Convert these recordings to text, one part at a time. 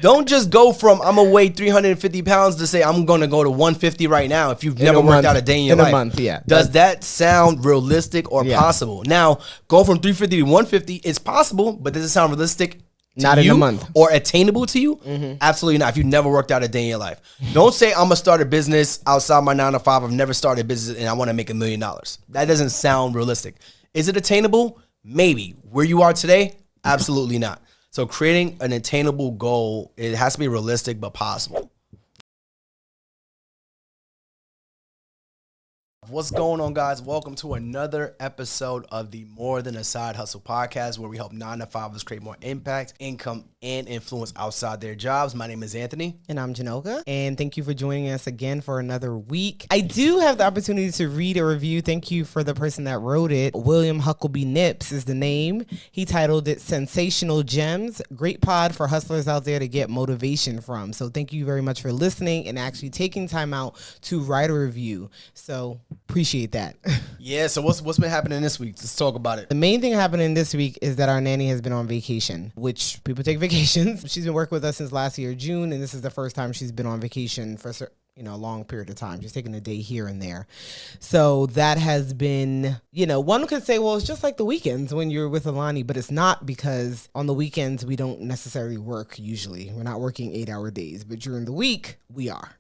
Don't just go from I'm gonna weigh 350 pounds to say I'm gonna go to 150 right now if you've never worked out a day in your life. In a month, yeah. Does that sound realistic or possible? Now, go from 350 to 150, it's possible, but does it sound realistic? Not in a month. Or attainable to you? Absolutely not. If you've never worked out a day in your life. Don't say I'm going to start a business outside my 9 to 5. I've never started a business and I want to make $1 million. That doesn't sound realistic. Is it attainable? Maybe. Where you are today? Absolutely not. So creating an attainable goal, it has to be realistic but possible. What's going on, guys? Welcome to another episode of the More Than a Side Hustle podcast, where we help 9 to 5ers create more impact, income, and influence outside their jobs. My name is Anthony. And I'm Jhanilka. And thank you for joining us again for another week. I do have the opportunity to read a review. Thank you for the person that wrote it. William Huckleby Nips is the name. He titled it Sensational Gems. Great pod for hustlers out there to get motivation from. So thank you very much for listening and actually taking time out to write a review. So appreciate that. Yeah, so what's been happening this week? Let's talk about it. The main thing happening this week is that our nanny has been on vacation, which people take vacations. She's been working with us since last year, June, and this is the first time she's been on vacation for a long period of time. She's taking a day here and there. So that has been, one could say, well, it's just like the weekends when you're with Alani, but it's not, because on the weekends, we don't necessarily work usually. We're not working 8-hour days, but during the week, we are.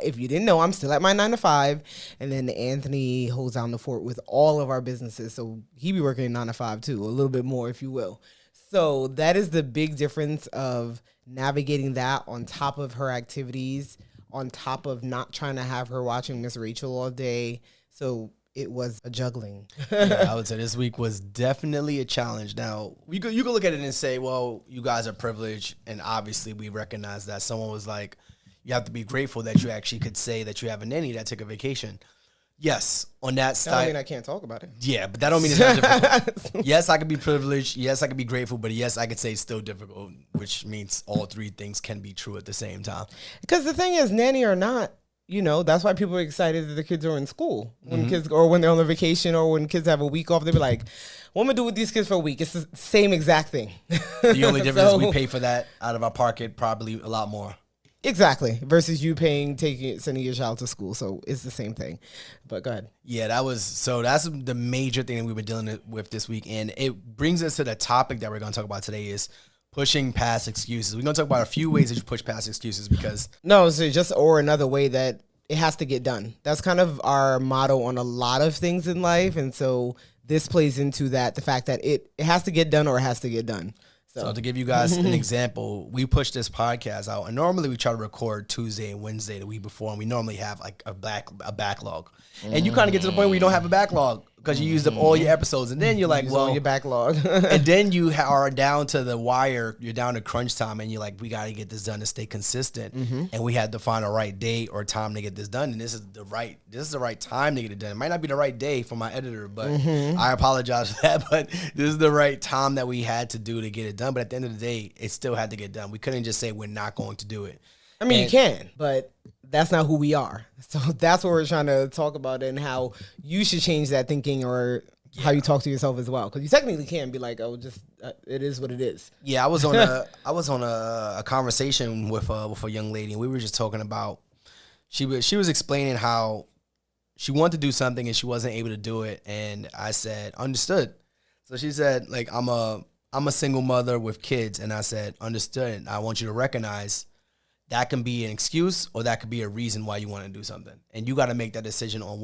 If you didn't know, I'm still at my 9 to 5, and then Anthony holds down the fort with all of our businesses. So he be working 9 to 5 too, a little bit more, if you will. So that is the big difference of navigating that on top of her activities, on top of not trying to have her watching Miss Rachel all day. So it was a juggling. Yeah, I would say this week was definitely a challenge. Now, you could look at it and say, well, you guys are privileged, and obviously we recognize that. Someone was like, you have to be grateful that you actually could say that you have a nanny that took a vacation. Yes, on that side. That don't mean I can't talk about it. Yeah, but that don't mean it's not difficult. Yes, I could be privileged. Yes, I could be grateful. But yes, I could say it's still difficult, which means all three things can be true at the same time. Because the thing is, nanny or not, that's why people are excited that the kids are in school. When kids, or when they're on their vacation, or when kids have a week off, they'll be like, what am I do with these kids for a week? It's the same exact thing. The only difference is we pay for that out of our pocket, probably a lot more. Exactly. Versus you sending your child to school. So it's the same thing. But go ahead. Yeah, that's the major thing that we've been dealing with this week. And it brings us to the topic that we're going to talk about today is pushing past excuses. We're going to talk about a few ways that you push past excuses because... No, so or another way that it has to get done. That's kind of our motto on a lot of things in life. And so this plays into that, the fact that it has to get done or it has to get done. So to give you guys an example, we push this podcast out, and normally we try to record Tuesday and Wednesday the week before, and we normally have like a backlog. And you kind of get to the point where you don't have a backlog because you used up all your episodes, and then you're like, well, your backlog. And then you are down to the wire, you're down to crunch time, and you're like, we got to get this done to stay consistent, and we had to find a right date or time to get this done, and this is the right time to get it done. It might not be the right day for my editor, but I apologize for that, but this is the right time that we had to do to get it done. But at the end of the day, it still had to get done. We couldn't just say we're not going to do it. I mean, you can, but that's not who we are. So that's what we're trying to talk about, and how you should change that thinking, or how you talk to yourself as well. Because you technically can be like, oh, just it is what it is. Yeah, I was on a conversation with a young lady, and we were just talking about she was explaining how she wanted to do something and she wasn't able to do it, and I said, understood. So she said, like, I'm a single mother with kids, and I said, understood. I want you to recognize that can be an excuse or that could be a reason why you want to do something. And you got to make that decision on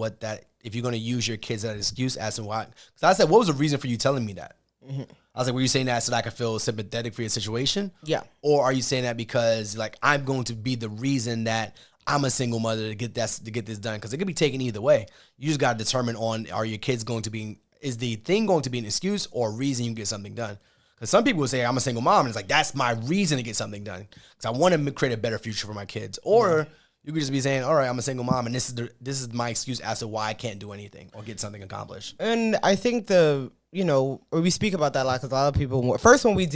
if you're going to use your kids as an excuse, as to why. Because I said, what was the reason for you telling me that? I was like, were you saying that so that I could feel sympathetic for your situation? Yeah. Or are you saying that because like I'm going to be the reason that I'm a single mother to get this done? Because it could be taken either way. You just got to determine are your kids going to be, is the thing going to be an excuse or a reason you get something done? Because some people will say, I'm a single mom, and it's like, that's my reason to get something done. Because I want to create a better future for my kids. Or you could just be saying, all right, I'm a single mom, and this is my excuse as to why I can't do anything or get something accomplished. And I think we speak about that a lot, because a lot of people, first when we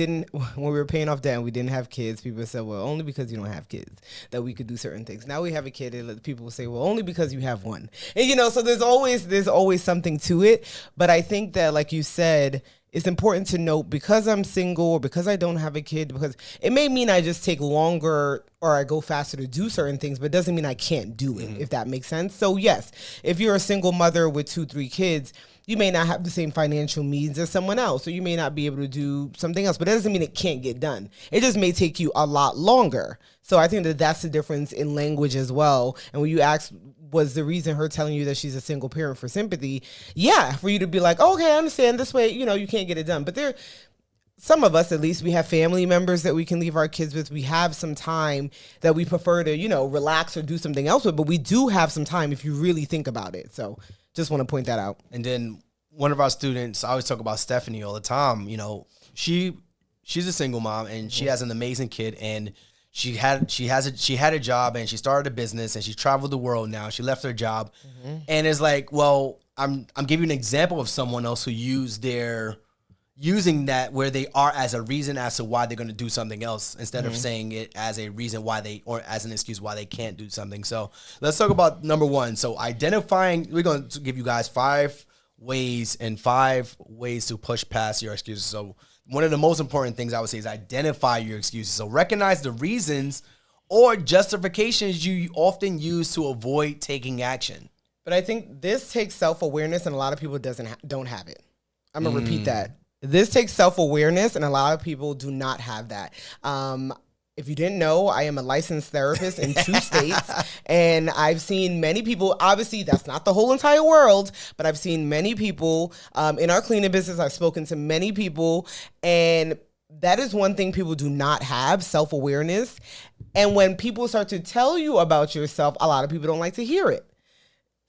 were paying off debt and we didn't have kids, people said, well, only because you don't have kids that we could do certain things. Now we have a kid, and people will say, well, only because you have one. And so there's always something to it. But I think that, like you said, it's important to note, because I'm single or because I don't have a kid, because it may mean I just take longer or I go faster to do certain things, but it doesn't mean I can't do it, if that makes sense. So yes, if you're a single mother with 2-3 kids, you may not have the same financial means as someone else, or you may not be able to do something else, but that doesn't mean it can't get done. It just may take you a lot longer. So I think that that's the difference in language as well. And when you ask, was the reason her telling you that she's a single parent for sympathy? Yeah, for you to be like, oh, okay, I understand this way, you can't get it done. But some of us, at least, we have family members that we can leave our kids with. We have some time that we prefer to, relax or do something else with, but we do have some time if you really think about it. So just want to point that out. And then one of our students, I always talk about Stephanie all the time. She's a single mom and she has an amazing kid, and she had a job and she started a business and she traveled the world now. She left her job, and it's like, well, I'm giving you an example of someone else who using that where they are as a reason as to why they're going to do something else, instead of saying it as a reason why or as an excuse why they can't do something. So let's talk about number one. So identifying, we're going to give you guys 5 ways to push past your excuses. So one of the most important things I would say is identify your excuses. So recognize the reasons or justifications you often use to avoid taking action. But I think this takes self-awareness, and a lot of people don't have it. I'm going to repeat that. This takes self-awareness, and a lot of people do not have that. If you didn't know, I am a licensed therapist in 2 states, and I've seen many people, obviously that's not the whole entire world, but I've seen many people in our cleaning business. I've spoken to many people, and that is one thing people do not have, self-awareness. And when people start to tell you about yourself, a lot of people don't like to hear it.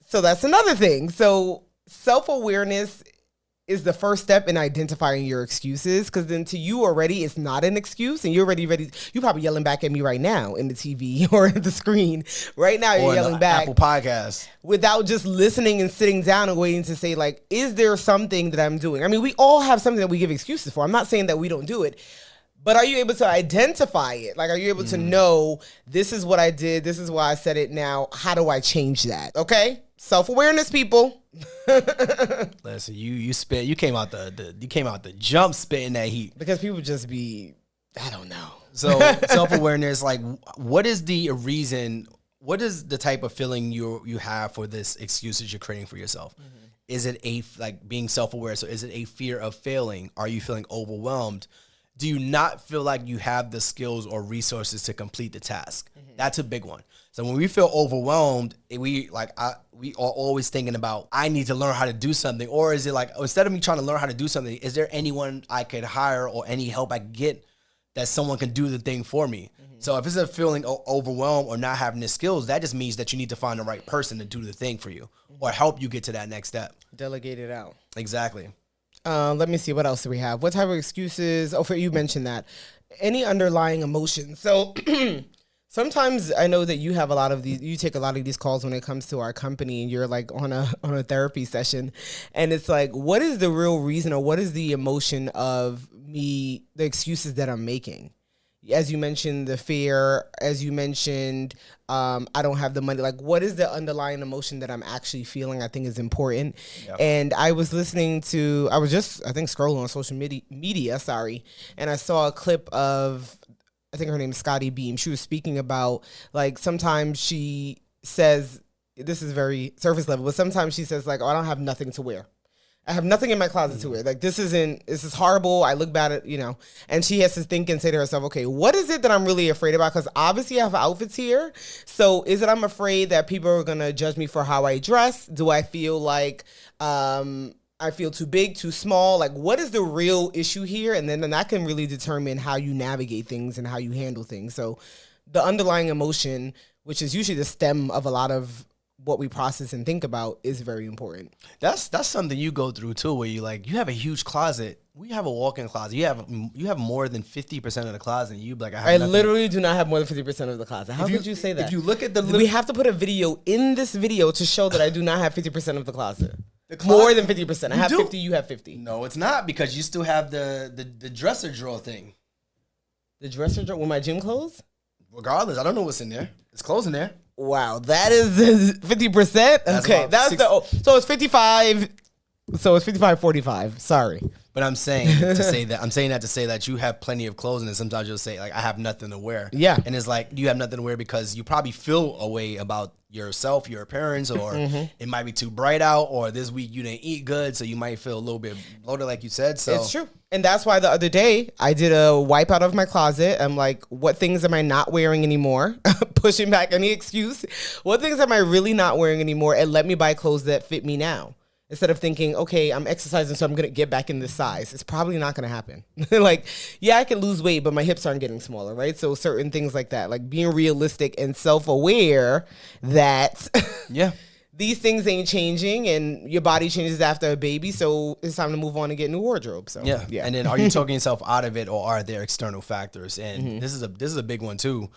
So that's another thing. So self-awareness is the first step in identifying your excuses, because then to you already it's not an excuse, and you're already ready. You're probably yelling back at me right now in the TV or the screen. Right now you're yelling back. Apple Podcast. Without just listening and sitting down and waiting to say, like, is there something that I'm doing? I mean, we all have something that we give excuses for. I'm not saying that we don't do it. But are you able to identify it? Like, are you able to know, this is what I did, this is why I said it, now how do I change that? Okay? Self-awareness, people. Listen, you came out the jump spitting that heat. Because people just be, I don't know. So self-awareness, like, what is the reason, what is the type of feeling you have for this excuses you're creating for yourself? Is it being self-aware? So is it a fear of failing? Are you feeling overwhelmed? Do you not feel like you have the skills or resources to complete the task? That's a big one. So when we feel overwhelmed, we are always thinking about, I need to learn how to do something. Or is it like, instead of me trying to learn how to do something, is there anyone I could hire or any help I could get that someone can do the thing for me? So if it's a feeling overwhelmed or not having the skills, that just means that you need to find the right person to do the thing for you or help you get to that next step. Delegate it out. Exactly. Let me see. What else do we have? What type of excuses? Oh, you mentioned that. Any underlying emotions. So sometimes I know that you have a lot of these, you take a lot of these calls when it comes to our company, and you're like on a therapy session, and it's like, what is the real reason, or what is the emotion of me, the excuses that I'm making? As you mentioned, the fear, as you mentioned, I don't have the money. Like, what is the underlying emotion that I'm actually feeling? I think is important. Yep. And I was I was just, I think, scrolling on social media, and I saw a clip of, I think her name is Scotty Beam. She was speaking about, like, sometimes she says, this is very surface level, but sometimes she says, like, oh, I don't have nothing to wear. I have nothing in my closet to wear. Like, this is horrible. I look bad at, and she has to think and say to herself, okay, what is it that I'm really afraid about? Because obviously I have outfits here. So is it I'm afraid that people are going to judge me for how I dress? Do I feel like I feel too big, too small? Like, what is the real issue here? And then that can really determine how you navigate things and how you handle things. So the underlying emotion, which is usually the stem of a lot of what we process and think about, is very important. That's something you go through too, where you have a huge closet. We have a walk-in closet. You have more than 50% of the closet. And you like, I literally do not have more than 50% of the closet. How could you say that? If you look at we have to put a video in this video to show that I do not have 50% of the closet. More than 50%. I have 50. You have 50. No, it's not, because you still have the dresser drawer thing. The dresser drawer with my gym clothes? Regardless, I don't know what's in there. It's clothes in there. Wow, that is 50%. Okay, so it's 55. So it's 55-45. Sorry. But I'm saying to say that to say that you have plenty of clothes, and then sometimes you'll say like I have nothing to wear. Yeah. And it's like you have nothing to wear because you probably feel a way about yourself, your appearance, or it might be too bright out, or this week you didn't eat good, so you might feel a little bit bloated, like you said. So it's true. And that's why the other day I did a wipe out of my closet. I'm like, what things am I not wearing anymore? Pushing back any excuse. What things am I really not wearing anymore? And let me buy clothes that fit me now. Instead of thinking, okay, I'm exercising, so I'm going to get back in this size. It's probably not going to happen. Like, yeah, I can lose weight, but my hips aren't getting smaller, right? So certain things like that, like being realistic and self-aware that yeah. these things ain't changing and your body changes after a baby. So it's time to move on and get a new wardrobe. So yeah. And then are you talking yourself out of it, or are there external factors? And this is a big one too.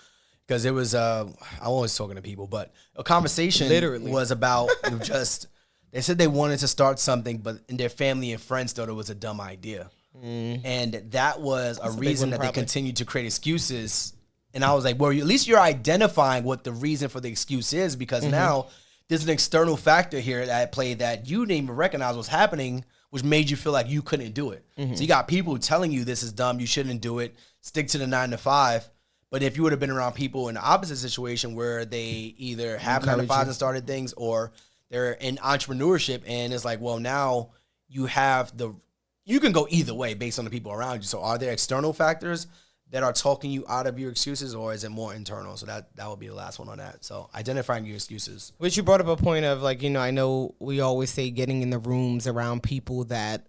Because it was, I'm always talking to people, but a conversation Literally was about just... They said they wanted to start something, but in their family and friends thought it was a dumb idea. And that was a reason that they continued to create excuses. And I was like, well, at least you're identifying what the reason for the excuse is, because now there's an external factor here at play that you didn't even recognize was happening, which made you feel like you couldn't do it. So you got people telling you this is dumb, you shouldn't do it, stick to the 9 to 5. But if you would have been around people in the opposite situation where they either have 9 to 5s and started things, or they're in entrepreneurship, and it's like, well, now you can go either way based on the people around you. So are there external factors that are talking you out of your excuses, or is it more internal? So that would be the last one on that. So identifying your excuses. Which you brought up a point of, like, I know we always say getting in the rooms around people that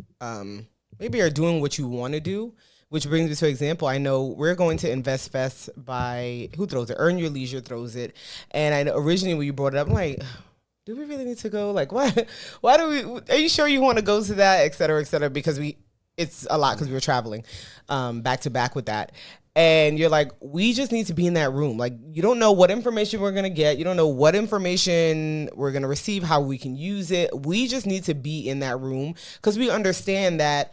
maybe are doing what you want to do. Which brings me to an example. I know we're going to Invest Fest by, who throws it? Earn Your Leisure throws it. And I know originally when you brought it up, I'm like, do we really need to go? Like, why do we, are you sure you want to go to that, et cetera, because it's a lot because we were traveling back to back with that. And you're like, we just need to be in that room. Like, you don't know what information we're going to get. You don't know what information we're going to receive, how we can use it. We just need to be in that room because we understand that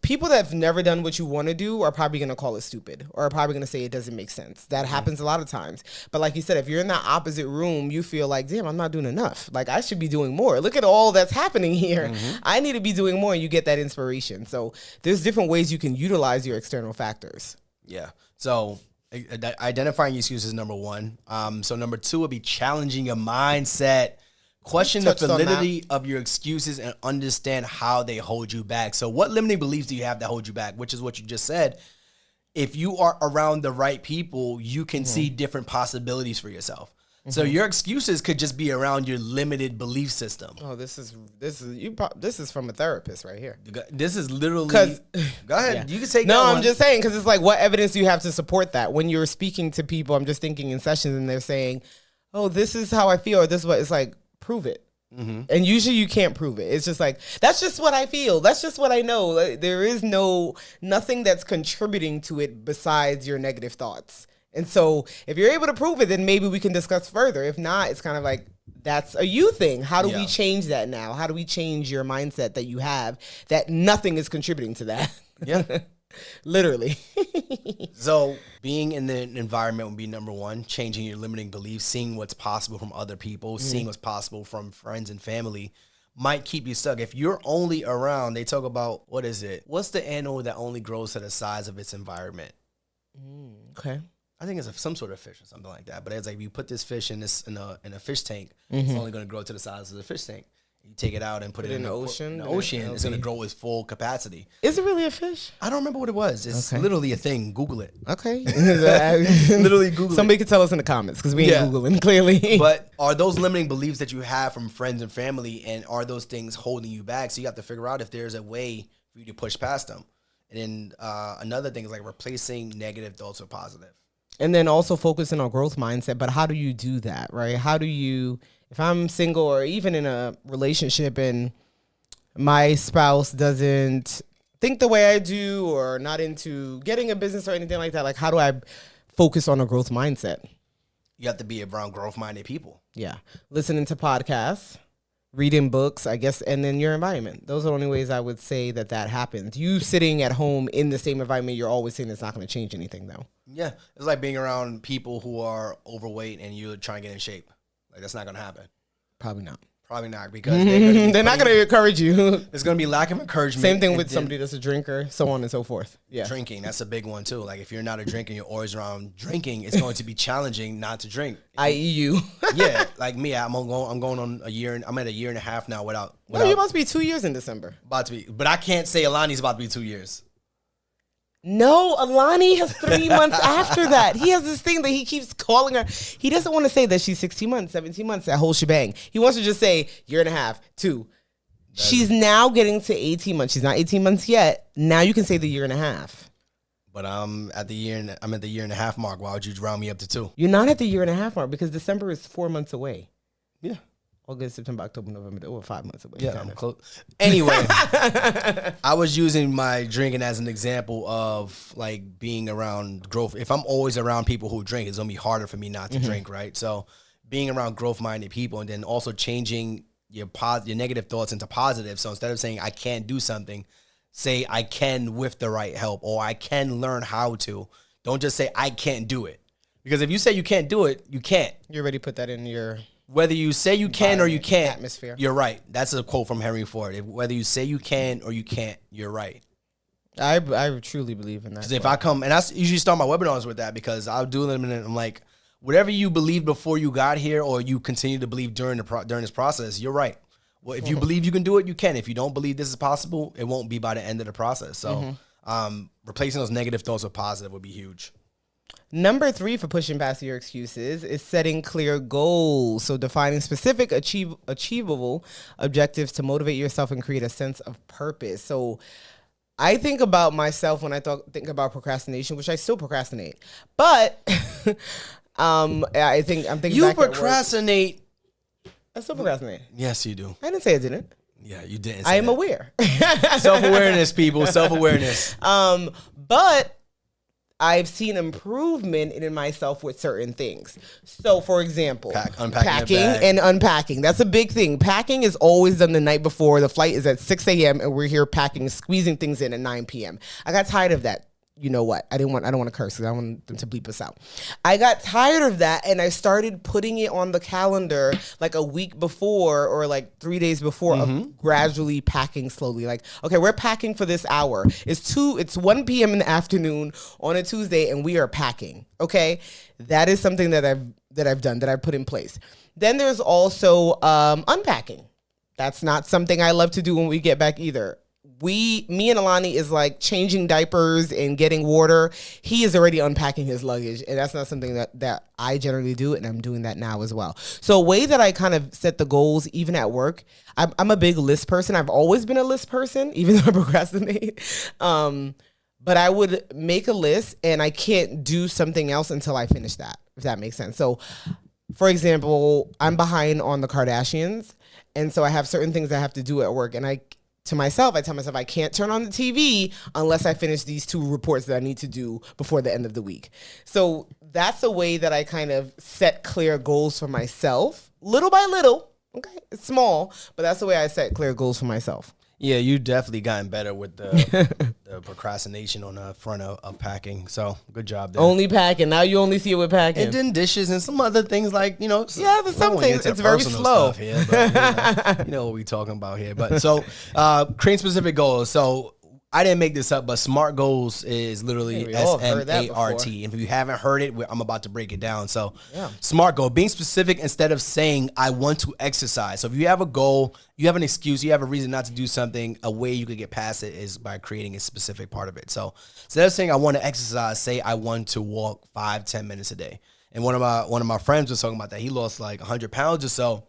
people that have never done what you want to do are probably going to call it stupid, or are probably going to say it doesn't make sense. That happens a lot of times. But like you said, if you're in that opposite room, you feel like, damn, I'm not doing enough. Like, I should be doing more. Look at all that's happening here. I need to be doing more, and you get that inspiration. So there's different ways you can utilize your external factors. Yeah. So identifying excuses is number one. So number two would be challenging your mindset. Question the validity of your excuses and understand how they hold you back. So what limiting beliefs do you have that hold you back? Which is what you just said. If you are around the right people, you can see different possibilities for yourself. So your excuses could just be around your limited belief system. Oh, this is from a therapist right here. This is literally. Go ahead. Yeah. You can take. No, that I'm one. just saying, because it's like, what evidence do you have to support that? When you're speaking to people, I'm just thinking in sessions, and they're saying, "Oh, this is how I feel," or "This is what." It's like, prove it. And usually you can't prove it. It's just like, that's just what I feel. That's just what I know. Like, there is nothing that's contributing to it besides your negative thoughts. And so if you're able to prove it, then maybe we can discuss further. If not, it's kind of like, that's a you thing. How do we change that now? How do we change your mindset that you have that nothing is contributing to that? Yeah. Literally. So being in the environment would be number one, changing your limiting beliefs, seeing what's possible from other people, seeing what's possible from friends and family might keep you stuck. If you're only around, they talk about, what is it? What's the animal that only grows to the size of its environment? Okay. I think it's some sort of fish or something like that. But it's like, if you put this fish in a fish tank, it's only going to grow to the size of the fish tank. You take it out and put it in the ocean. The ocean is going to grow its full capacity. Is it really a fish? I don't remember what it was. It's literally a thing. Google it. Okay. Literally Google it. Somebody could tell us in the comments because we ain't Googling, clearly. But are those limiting beliefs that you have from friends and family, and are those things holding you back? So you have to figure out if there's a way for you to push past them. And then another thing is like replacing negative thoughts with positive. And then also focusing on growth mindset. But how do you do that, right? How do you, if I'm single or even in a relationship and my spouse doesn't think the way I do, or not into getting a business or anything like that, like, how do I focus on a growth mindset? You have to be around growth-minded people. Yeah. Listening to podcasts, reading books, I guess, and then your environment. Those are the only ways I would say that happens. You sitting at home in the same environment you're always in, it's not going to change anything, though. Yeah. It's like being around people who are overweight and you're trying to get in shape. Like, that's not going to happen. Probably not. Probably not, because they're not going to encourage you. There's going to be lack of encouragement. Same thing with somebody that's a drinker, so on and so forth. Yeah, drinking, that's a big one too. Like if you're not a drinker, you're always around drinking, it's going to be challenging not to drink. I.e. you. Yeah, like me, I'm going on a year, and I'm at a year and a half now without. No, you must be 2 years in December. About to be, but I can't say Alani's about to be 2 years. No, Alani has 3 months after that. He has this thing that he keeps calling her. He doesn't want to say that she's 16 months, 17 months, that whole shebang. He wants to just say year and a half, 2. She's now getting to 18 months. She's not 18 months yet. Now you can say the year and a half. But I'm at the year and a half mark. Why would you round me up to 2? You're not at the year and a half mark because December is 4 months away. Yeah. August, September, October, November, 5 months away. Yeah, I'm close. Anyway, I was using my drinking as an example of like being around growth. If I'm always around people who drink, it's gonna be harder for me not to drink, right? So being around growth-minded people, and then also changing your negative thoughts into positive. So instead of saying I can't do something, say I can with the right help, or I can learn how to. Don't just say I can't do it, because if you say you can't do it, you can't. You already put that in your. Whether you say you can or you can't, atmosphere. You're right. That's a quote from Henry Ford. Whether you say you can or you can't, you're right. I truly believe in that. Because if I come, and I usually start my webinars with that, because I'll do them and I'm like, whatever you believed before you got here, or you continue to believe during this process, you're right. Well, if you believe you can do it, you can. If you don't believe this is possible, it won't be by the end of the process. So replacing those negative thoughts with positive would be huge. Number 3 for pushing past your excuses is setting clear goals. So defining specific, achievable objectives to motivate yourself and create a sense of purpose. So I think about myself when I think about procrastination, which I still procrastinate. But I'm thinking you back procrastinate. I still procrastinate. Yes, you do. I didn't say I didn't. Yeah, you didn't. I am aware. Self-awareness, people. Self-awareness. But I've seen improvement in myself with certain things. So, for example, packing and unpacking. That's a big thing. Packing is always done the night before. The flight is at 6 a.m. and we're here packing, squeezing things in at 9 p.m. I got tired of that. You know what? I don't want to curse because I want them to bleep us out. I got tired of that, and I started putting it on the calendar like a week before or like 3 days before of gradually packing slowly. Like, okay, we're packing for this hour. It's 1 p.m. in the afternoon on a Tuesday, and we are packing. Okay, that is something that I've done, that I've put in place. Then there's also unpacking. That's not something I love to do when we get back either. Me and Alani is like changing diapers and getting water. He is already unpacking his luggage, and that's not something that I generally do, and I'm doing that now as well. So a way that I kind of set the goals, even at work, I'm a big list person. I've always been a list person, even though I procrastinate. But I would make a list, and I can't do something else until I finish that, if that makes sense. So, for example, I'm behind on the Kardashians, and so I have certain things I have to do at work, and I tell myself I can't turn on the TV unless I finish these 2 reports that I need to do before the end of the week. So that's a way that I kind of set clear goals for myself, little by little. Okay, it's small, but that's the way I set clear goals for myself. Yeah, you definitely gotten better with the procrastination on the front of packing. So good job there. Only packing. Now you only see it with packing. And then dishes and some other things like, Yeah, there's some things. It's very slow. Here, but, you know what we talking about here. But so create specific goals. So I didn't make this up, but SMART goals is literally SMART. And if you haven't heard it, I'm about to break it down. So SMART goal, being specific instead of saying I want to exercise. So if you have a goal, you have an excuse, you have a reason not to do something, a way you could get past it is by creating a specific part of it. So instead of saying I want to exercise, say I want to walk 5-10 minutes a day. And one of my friends was talking about that. He lost like 100 pounds or so.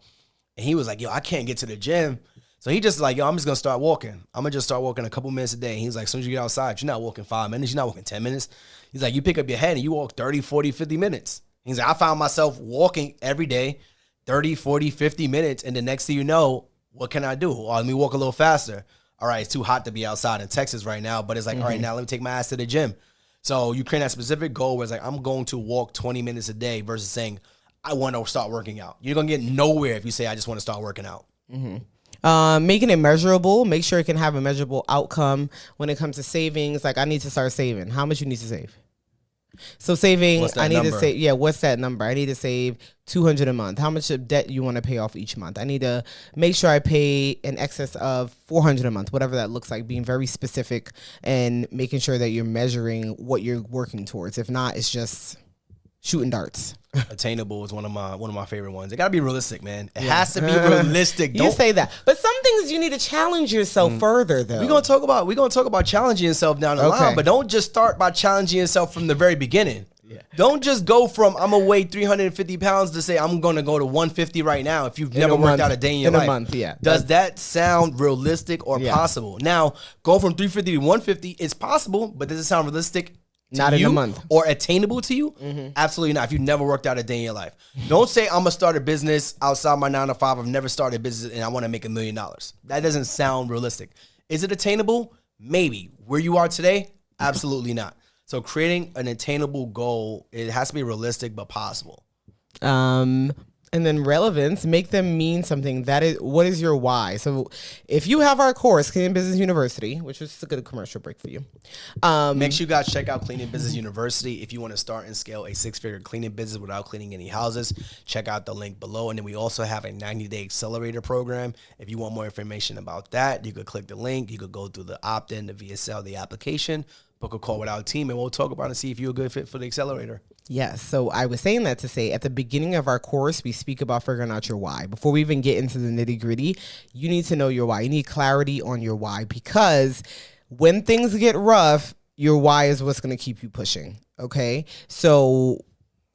And he was like, yo, I can't get to the gym. So he just like, yo, I'm just going to start walking. I'm going to just start walking a couple minutes a day. And he's like, as soon as you get outside, you're not walking 5 minutes. You're not walking 10 minutes. He's like, you pick up your head and you walk 30, 40, 50 minutes. He's like, I found myself walking every day, 30, 40, 50 minutes. And the next thing you know, what can I do? Oh, let me walk a little faster. All right, it's too hot to be outside in Texas right now. But it's like, all right, now let me take my ass to the gym. So you create that specific goal where it's like, I'm going to walk 20 minutes a day versus saying, I want to start working out. You're going to get nowhere if you say, I just want to start working out. Making it measurable. Make sure it can have a measurable outcome when it comes to savings. Like, I need to start saving. How much you need to save? So saving, What's that I need number? to save. Yeah, what's that number? I need to save $200 a month. How much of debt you want to pay off each month? I need to make sure I pay in excess of $400 a month, whatever that looks like. Being very specific and making sure that you're measuring what you're working towards. If not, it's just shooting darts. Attainable is one of my favorite ones. It gotta be realistic, man. It has to be realistic. You say that, but some things you need to challenge yourself further, though. We're gonna talk about challenging yourself down the line, but don't just start by challenging yourself from the very beginning. Yeah. Don't just go from I'm gonna weigh 350 pounds to say I'm gonna go to 150 right now. If you've never worked out a day in your life, a month, yeah. Does that sound realistic or possible? Now, going from 350 to 150 is possible, but does it sound realistic? Not in a month. Or attainable to you? Mm-hmm. Absolutely not. If you've never worked out a day in your life. Don't say, I'm going to start a business outside my 9 to 5. I've never started a business and I want to make $1 million. That doesn't sound realistic. Is it attainable? Maybe. Where you are today? Absolutely not. So creating an attainable goal, it has to be realistic but possible. And then relevance, make them mean something. That is, what is your why? So if you have our course, Cleaning Business University, which is a good commercial break for you. Make sure you guys check out Cleaning Business University. If you want to start and scale a 6-figure cleaning business without cleaning any houses, check out the link below. And then we also have a 90-day accelerator program. If you want more information about that, you could click the link. You could go through the opt-in, the VSL, the application, book a call with our team, and we'll talk about it and see if you're a good fit for the accelerator. Yes. So I was saying that to say at the beginning of our course, we speak about figuring out your why. Before we even get into the nitty gritty, you need to know your why. You need clarity on your why, because when things get rough, your why is what's going to keep you pushing. Okay. So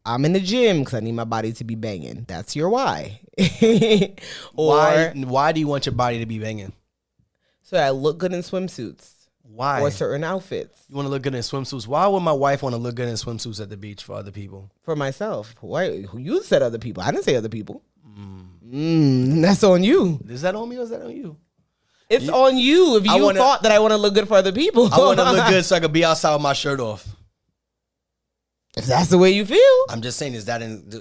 I'm in the gym because I need my body to be banging. That's your why. Why do you want your body to be banging? So I look good in swimsuits. Why? Or certain outfits. You want to look good in swimsuits. Why would my wife want to look good in swimsuits at the beach for other people? For myself. Why? You said other people. I didn't say other people. That's on you. Is that on me or is that on you? It's on you if you thought that I want to look good for other people. I want to look good so I could be outside with my shirt off. If that's the way you feel. I'm just saying,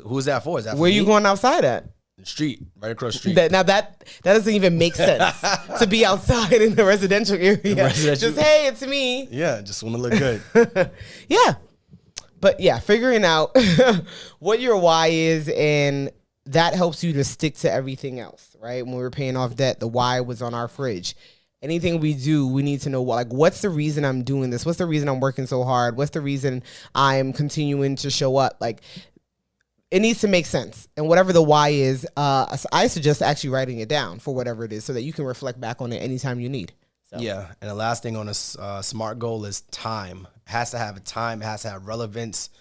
who's that for? Is that for Where me? you going outside at? The street, right across the street. That doesn't even make sense to be outside in the residential area. Just, hey, it's me. Yeah, just want to look good. Yeah. But yeah, figuring out what your why is, and that helps you to stick to everything else, right? When we were paying off debt, the why was on our fridge. Anything we do, we need to know, what's the reason I'm doing this? What's the reason I'm working so hard? What's the reason I'm continuing to show up? It needs to make sense. And whatever the why is, I suggest actually writing it down for whatever it is so that you can reflect back on it anytime you need. So. Yeah. And the last thing on a SMART goal is time. It has to have time. It has to have relevance.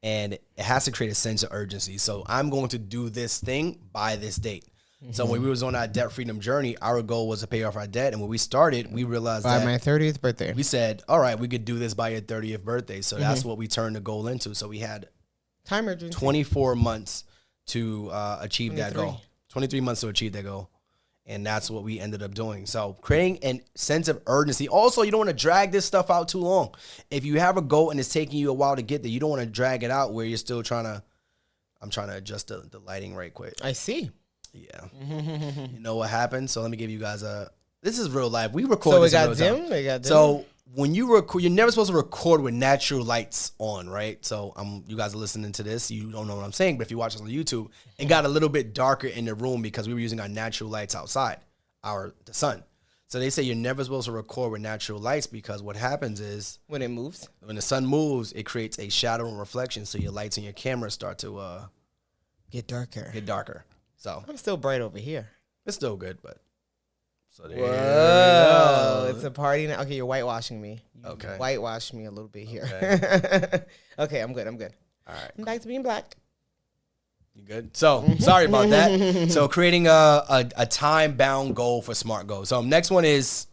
And it has to create a sense of urgency. So I'm going to do this thing by this date. Mm-hmm. So when we was on our debt freedom journey, our goal was to pay off our debt. And when we started, we realized by my 30th birthday. We said, all right, we could do this by your 30th birthday. So that's what we turned the goal into. So we had 24 months to achieve that goal. 23 months to achieve that goal. And that's what we ended up doing. So creating a sense of urgency. Also, you don't want to drag this stuff out too long. If you have a goal and it's taking you a while to get there, you don't want to drag it out where you're still I'm trying to adjust the lighting right quick. I see. Yeah. You know what happened? So let me give you guys this is real life. We record this in real time. They got dim. So when you record, you're never supposed to record with natural lights on, right? So you guys are listening to this. You don't know what I'm saying, but if you watch us on YouTube, it got a little bit darker in the room because we were using our natural lights outside, the sun. So they say you're never supposed to record with natural lights because what happens is when it moves, when the sun moves, it creates a shadow and reflection. So your lights in your camera start to get darker. So I'm still bright over here. It's still good, but. So there Whoa, it's a party now. Okay, you're whitewashing me. Okay. Whitewash me a little bit here. Okay. Okay, I'm good. All right. I'm back to being black. You good? So, sorry about that. So, creating a time-bound goal for SMART goals. So, next one is...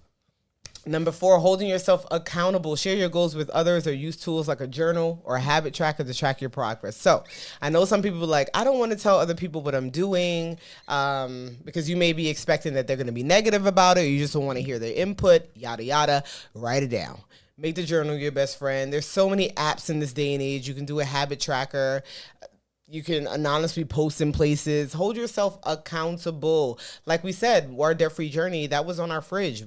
Number 4, holding yourself accountable. Share your goals with others or use tools like a journal or a habit tracker to track your progress. So I know some people are like, I don't want to tell other people what I'm doing because you may be expecting that they're going to be negative about it. Or you just don't want to hear their input, yada, yada. Write it down. Make the journal your best friend. There's so many apps in this day and age. You can do a habit tracker. You can anonymously post in places. Hold yourself accountable. Like we said, our debt-free journey, that was on our fridge.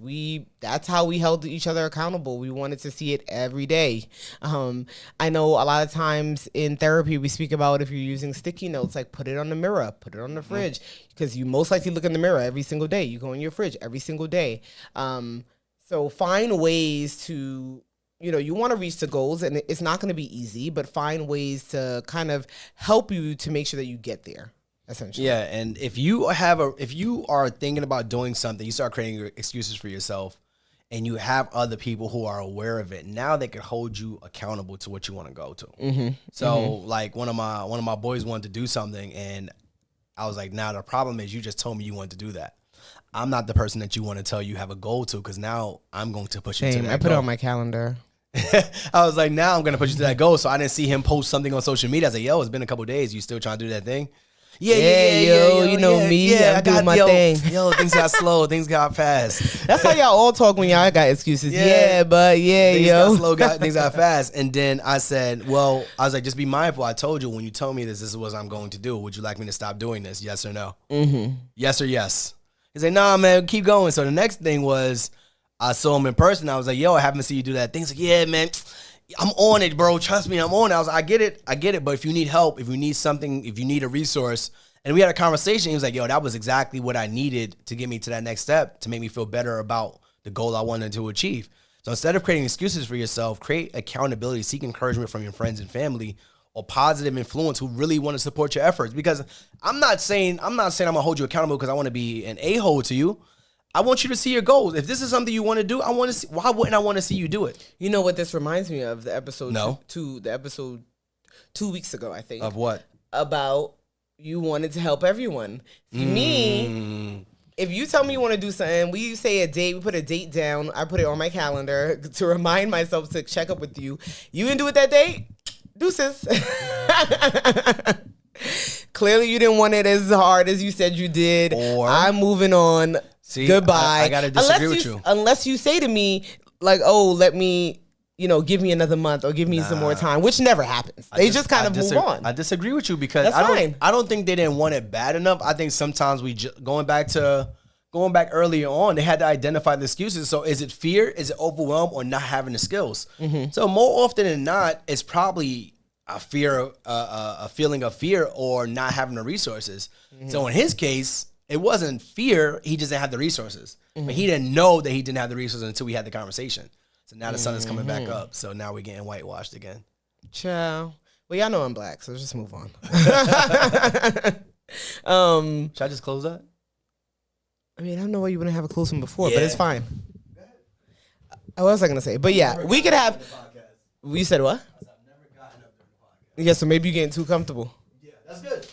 That's how we held each other accountable. We wanted to see it every day. I know a lot of times in therapy, we speak about if you're using sticky notes, like put it on the mirror, put it on the fridge, because you most likely look in the mirror every single day. You go in your fridge every single day. So find ways to... you want to reach the goals, and it's not going to be easy, but find ways to kind of help you to make sure that you get there, essentially. Yeah, and if you are thinking about doing something, you start creating excuses for yourself, and you have other people who are aware of it. Now they can hold you accountable to what you want to go to. So, like one of my boys wanted to do something, and I was like, "Now the problem is you just told me you wanted to do that. I'm not the person that you want to tell you have a goal to, because now I'm going to push you to that I put goal. it on my calendar. I was like, now I'm going to push you to that goal. So I didn't see him post something on social media. I was like, yo, it's been a couple of days. You still trying to do that thing? Yeah, you know me. I'm doing my thing. Yo, things got slow. Things got fast. That's how y'all all talk when y'all got excuses. Things got slow, things got fast. And then I said, well, I was like, just be mindful. I told you when you told me this is what I'm going to do. Would you like me to stop doing this? Yes or no? Yes or yes. He's like, nah, man, keep going. So the next thing was, I saw him in person. I was like, yo, I haven't seen you do that thing. He's like, yeah, man, I'm on it, bro. Trust me, I'm on it. I was like, I get it. But if you need help, if you need something, if you need a resource, and we had a conversation, he was like, yo, that was exactly what I needed to get me to that next step, to make me feel better about the goal I wanted to achieve. So instead of creating excuses for yourself, create accountability, seek encouragement from your friends and family, or positive influence who really want to support your efforts. Because I'm not saying I'm gonna hold you accountable because I want to be an a-hole to you. I want you to see your goals. If this is something you want to do, I want to see. Why wouldn't I want to see you do it? You know what this reminds me of? The episode the episode 2 weeks ago, I think. Of what? About you wanted to help everyone. Me, if you tell me you want to do something, we say a date, we put a date down. I put it on my calendar to remind myself to check up with you. You didn't do it that date? Deuces. Clearly, you didn't want it as hard as you said you did. Or I'm moving on. See, goodbye. I gotta disagree with you. Unless you say to me, like, oh, let me, give me another month or give me some more time, which never happens. They just kind of move on. I disagree with you because fine. I don't think they didn't want it bad enough. I think sometimes going back earlier on, they had to identify the excuses. So is it fear? Is it overwhelm, or not having the skills? So more often than not, it's probably a feeling of fear or not having the resources. So in his case, it wasn't fear. He just didn't have the resources. But he didn't know that he didn't have the resources until we had the conversation. So now the sun is coming back up. So now we're getting whitewashed again. Ciao. Well, y'all know I'm black, so just move on. Should I just close that? I mean, I don't know why you wouldn't have a close one before, but it's fine. What was I going to say? But yeah, we could have... You said what? I've never gotten up during the podcast. Yeah, so maybe you're getting too comfortable. Yeah, that's good.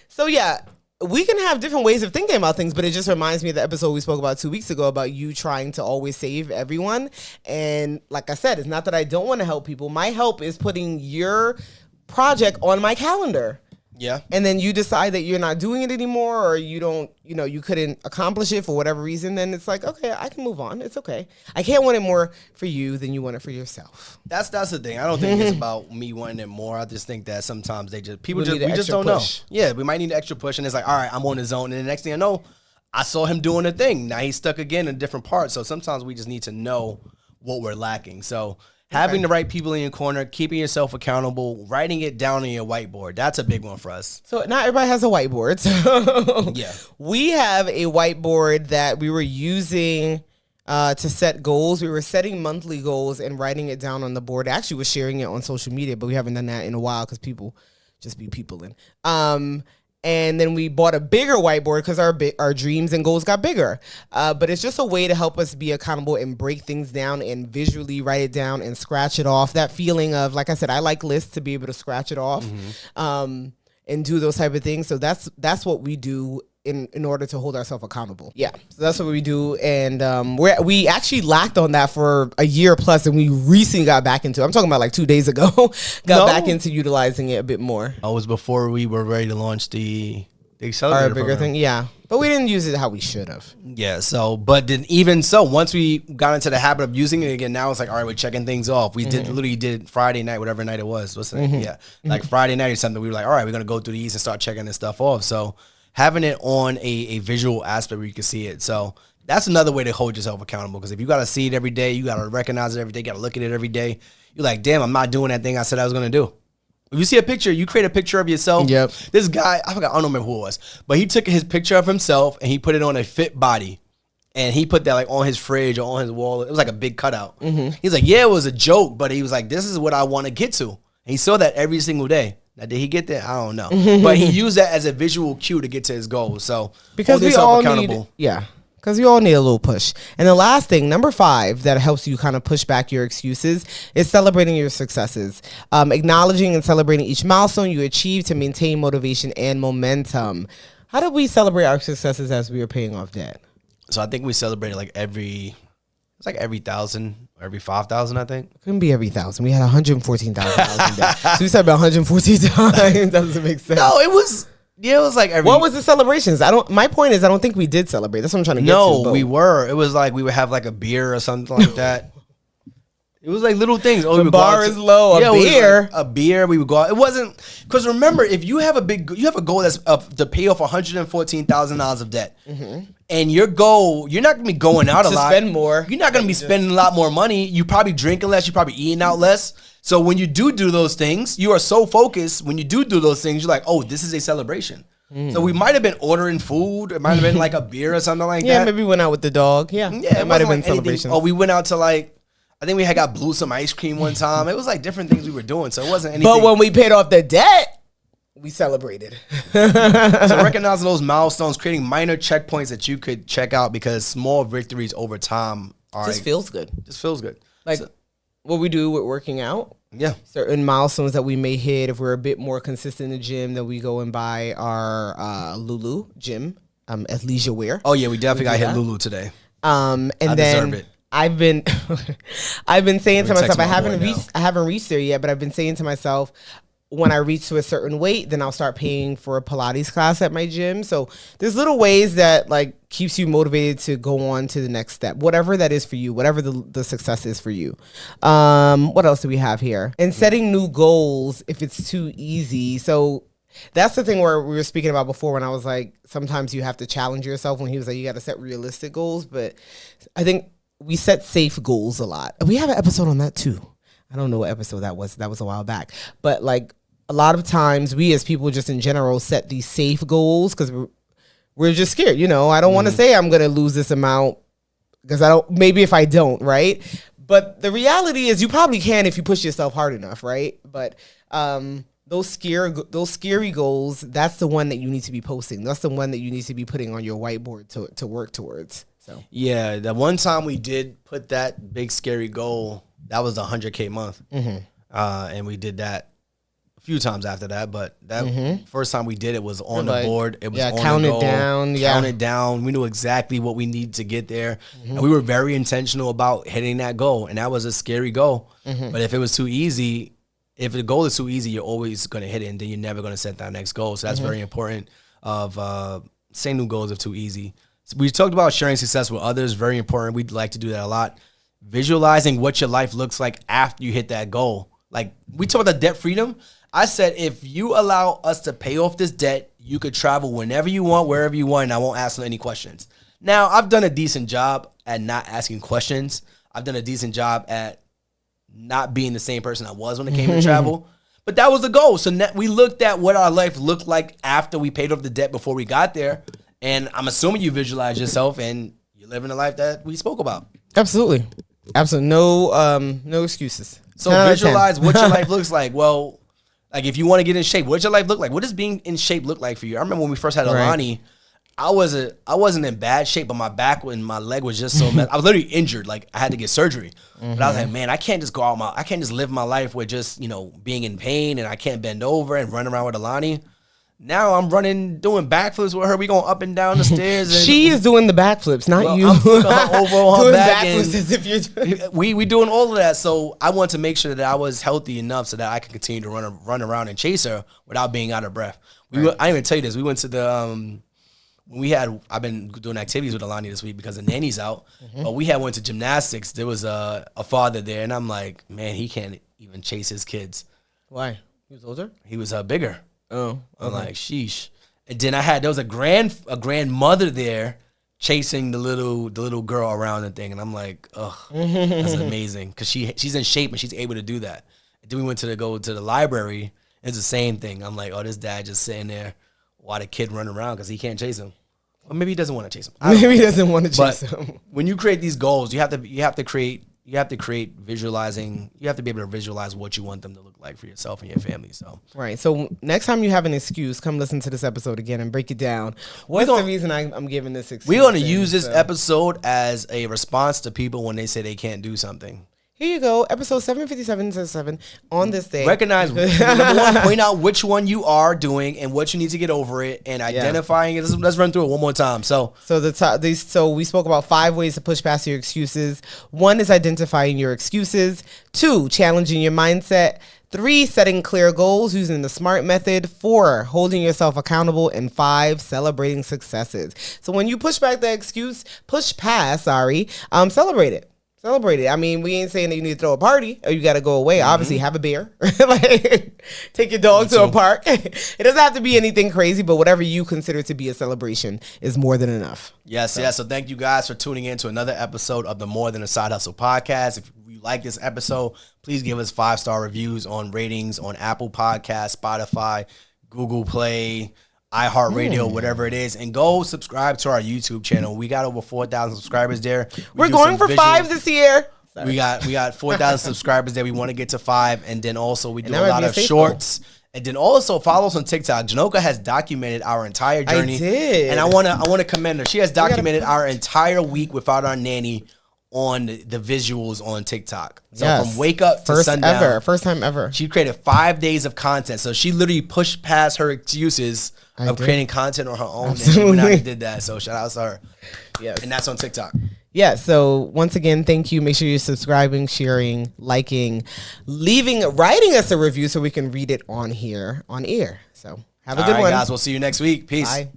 So yeah, we can have different ways of thinking about things, but it just reminds me of the episode we spoke about 2 weeks ago about you trying to always save everyone. And like I said, it's not that I don't want to help people. My help is putting your project on my calendar. Yeah. And then you decide that you're not doing it anymore, or you don't, you couldn't accomplish it for whatever reason. Then it's like, okay, I can move on. It's okay. I can't want it more for you than you want it for yourself. That's the thing. I don't think it's about me wanting it more. I just think that sometimes we just don't know. Yeah, we might need an extra push, and it's like, all right, I'm on the zone, and the next thing I know, I saw him doing a thing. Now he's stuck again in a different part. So sometimes we just need to know what we're lacking. So having the right people in your corner, keeping yourself accountable, writing it down on your whiteboard. That's a big one for us. So not everybody has a whiteboard. So yeah. We have a whiteboard that we were using to set goals. We were setting monthly goals and writing it down on the board. Actually, we're sharing it on social media, but we haven't done that in a while because people just be peopling. And then we bought a bigger whiteboard because our dreams and goals got bigger. But it's just a way to help us be accountable and break things down and visually write it down and scratch it off. That feeling of, like I said, I like lists to be able to scratch it off and do those type of things. So that's what we do in order to hold ourselves accountable. Yeah, so that's what we do. And we actually lacked on that for a year plus, and we recently got back into it. I'm talking about like 2 days ago, back into utilizing it a bit more. Oh, it was before we were ready to launch the They Our celebrated bigger thing, yeah. But we didn't use it how we should have. Yeah, so, but then even so, once we got into the habit of using it again, now it's like, all right, we're checking things off. We literally did Friday night, whatever night it was. What's it? Yeah, like Friday night or something. We were like, all right, we're going to go through these and start checking this stuff off. So having it on a visual aspect where you can see it. So that's another way to hold yourself accountable, because if you got to see it every day, you got to recognize it every day, you got to look at it every day. You're like, damn, I'm not doing that thing I said I was going to do. If you see a picture, you create a picture of yourself. Yep. This guy, I don't remember who it was, but he took his picture of himself and he put it on a fit body. And he put that like on his fridge or on his wall. It was like a big cutout. He's like, yeah, it was a joke, but he was like, this is what I want to get to. And he saw that every single day. Now, did he get there? I don't know. But he used that as a visual cue to get to his goals. So because we all need, because we all need a little push. And the last thing, number 5, that helps you kind of push back your excuses is celebrating your successes. Acknowledging and celebrating each milestone you achieve to maintain motivation and momentum. How did we celebrate our successes as we were paying off debt? So I think we celebrated like every 1,000 or every 5,000, I think. Couldn't be every 1,000. We had $114,000 in debt. So we said about 114 times. Doesn't make sense. No, it was... Yeah, it was like every... What was the celebrations? My point is, I don't think we did celebrate. That's what I'm trying to get to. No, we were. It was like we would have like a beer or something like that. It was like little things. Oh, the bar is low. A beer. Like a beer. We would go out. It wasn't... Because remember, if you have a goal that's to pay off $114,000 of debt. And your goal, you're not going to be going out a lot. To spend more. You're not going to be spending a lot more money. You probably drinking less. You probably eating out less. So when you do those things, you are so focused. When you do those things, you're like, oh, this is a celebration. So we might have been ordering food. It might have been like a beer or something like that. Yeah, maybe we went out with the dog. Yeah, it might have been celebrations. Oh, we went out to like, I think we had got Blue some ice cream one time. It was like different things we were doing. So it wasn't anything. But when we paid off the debt, we celebrated. So recognizing those milestones, creating minor checkpoints that you could check out, because small victories over time are just feels good. Just feels good. Like what we do with working out. Yeah. Certain milestones that we may hit. If we're a bit more consistent in the gym, then we go and buy our Lulu gym athleisure wear. Oh yeah, we definitely got hit Lulu today. And I then deserve it. I've been saying to myself, I haven't reached there yet, but I've been saying to myself, when I reach to a certain weight, then I'll start paying for a Pilates class at my gym. So there's little ways that like keeps you motivated to go on to the next step, whatever that is for you, whatever the success is for you. What else do we have here? And setting new goals if it's too easy. So that's the thing where we were speaking about before, when I was like, sometimes you have to challenge yourself, when he was like, you got to set realistic goals. But I think we set safe goals a lot. We have an episode on that too. I don't know what episode that was. That was a while back. But like, a lot of times we as people just in general set these safe goals because we're just scared. You know, I don't want to say I'm going to lose this amount because maybe if I don't, right? But the reality is you probably can if you push yourself hard enough, right? But those scary goals, that's the one that you need to be posting. That's the one that you need to be putting on your whiteboard to work towards. So yeah, the one time we did put that big scary goal, that was the 100K month. And we did that a few times after that, but that first time we did it was on the board. It was on count the it goal, down. Count it down. We knew exactly what we needed to get there, and we were very intentional about hitting that goal. And that was a scary goal. But if it was too easy, if the goal is too easy, you're always going to hit it, and then you're never going to set that next goal. So that's very important. Of setting new goals if too easy. So we talked about sharing success with others. Very important. We'd like to do that a lot. Visualizing what your life looks like after you hit that goal. Like we talked about debt freedom. I said, if you allow us to pay off this debt, you could travel whenever you want, wherever you want, and I won't ask any questions. Now, I've done a decent job at not asking questions. I've done a decent job at not being the same person I was when it came to travel. But that was the goal. So we looked at what our life looked like after we paid off the debt before we got there. And I'm assuming you visualize yourself and you're living the life that we spoke about. Absolutely. No excuses. So visualize what your life looks like. Well, like if you want to get in shape, what does your life look like? What does being in shape look like for you? I remember when we first had Alani, I wasn't in bad shape, but my back and my leg was just so messed. I was literally injured. Like I had to get surgery. But I was like, man, I can't just live my life with just, being in pain and I can't bend over and run around with Alani. Now I'm doing backflips with her. We going up and down the stairs. And She is doing the backflips, not you. I'm flipping her over on her doing back. backflips as if you're doing. We doing all of that. So I want to make sure that I was healthy enough so that I could continue to run around and chase her without being out of breath. I didn't even tell you this. We went to the I've been doing activities with Alani this week because the nanny's out. But we went to gymnastics. There was a father there, and I'm like, man, he can't even chase his kids. Why? He was older? He was bigger. Oh, okay. I'm like, sheesh. And then there was a grandmother there chasing the little girl around the thing, and I'm like, ugh, that's amazing because she's in shape and she's able to do that. And then we went to go to the library. It's the same thing. I'm like, oh, this dad just sitting there while the kid run around because he can't chase him. Or maybe he doesn't want to chase him. Maybe he doesn't want to chase him. When you create these goals, you have to create visualizing. You have to be able to visualize what you want them to look like for yourself and your family. So right. So next time you have an excuse, come listen to this episode again and break it down. What's the reason I'm giving this excuse? We're going to use this episode as a response to people when they say they can't do something. Here you go, episode 757 on this day. Recognize, number one, point out which one you are doing and what you need to get over it, and identifying it. Let's run through it one more time. So we spoke about 5 ways to push past your excuses. 1 is identifying your excuses. 2, challenging your mindset. 3, setting clear goals using the SMART method. 4, holding yourself accountable. And 5, celebrating successes. So when you push past, celebrate it. Celebrate it. I mean, we ain't saying that you need to throw a party or you got to go away. Obviously, have a beer. Like, take your dog to a park. It doesn't have to be anything crazy, but whatever you consider to be a celebration is more than enough. Yes. So thank you guys for tuning in to another episode of the More Than a Side Hustle podcast. If you like this episode, please give us 5-star reviews on ratings on Apple Podcasts, Spotify, Google Play, iHeartRadio, whatever it is, and go subscribe to our YouTube channel. We got over 4,000 subscribers there. We're going for 5 this year. Sorry. We got 4,000 subscribers there. We want to get to 5, and then also we do a lot of shorts. And then also follow us on TikTok. Jhanilka has documented our entire journey. I did, and I wanna commend her. She has documented our entire week without our nanny on the visuals on TikTok. So from wake up to sundown. First time ever. She created 5 days of content. So she literally pushed past her excuses of creating content on her own. Absolutely. And she went out and did that. So shout out to her. Yes. And that's on TikTok. Yeah, so once again, thank you. Make sure you're subscribing, sharing, liking, writing us a review so we can read it on here, on air. So have a good one. Guys, we'll see you next week. Peace. Bye.